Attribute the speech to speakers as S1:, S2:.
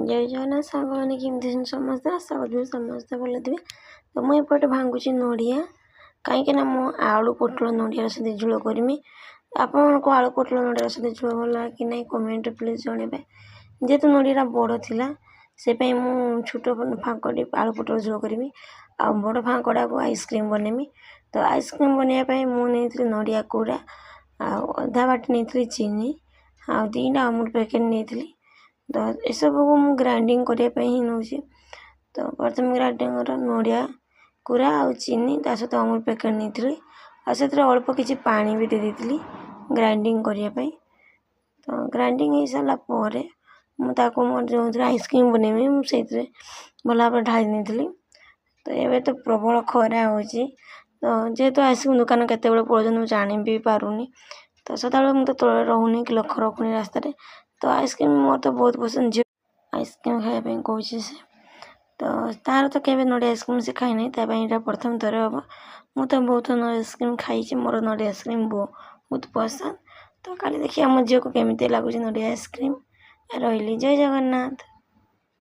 S1: जय जगन्नाथ सांग मैंने केमती समस्ते आशा करी समस्ते भल थे। तो मुझे एपटे भांगुची नड़िया कहीं मु आलू पोटल नड़िया सहित झोल करमी। आपको आलू पोटल नड़िया सहित झोल भल कि नहीं कमेंट प्लीज जनइबे। जेहेतु नड़िया बड़ थिला से छोट फाँकटी आलू पोटल झोल करमी आ बड़ फाँकड़ा को आइसक्रीम बनैमी। तो आइसक्रीम बनवाई मुझे नड़िया कोड़ा आधा बाटी नहीं चीनी आ 2टा अमूल पैकेट नहीं। तो यू को मु ग्राइंडिंग करने ही नौ। तो प्रथम ग्राइंडिंग नड़िया कोरा आ चीनी ता सहित अमूल पैकेट नहीं से अल्प किसी पानी भी दे देती ग्राइंडिंग करने। तो ग्राइंडिंग हो सारापर मुझे जो आइसक्रीम बनैमी मुझे भल भाव ढाई नहीं। तो ये तो प्रबल खरा हो तो जेहेतु आइसक्रीम दुकान केत पड़े मुझे जानी भी पारूनी। तो सदा मुझे तले रोनी कि लक्ष्य रखुनी रास्त। तो आइसक्रीम मोर तो बहुत पसंद झील आइसक्रीम खायापी कौन से तो तार तो केवे नड़िया आइसक्रीम से खाई नहीं प्रथम थर हम मुझे बहुत नड़िया आइसक्रीम खाई मोर नड़िया आइसक्रीम बहुत पसंद। तो काली देखिए आम झील को केमी लगुच नड़िया आइसक्रीम रही। जय जगन्नाथ।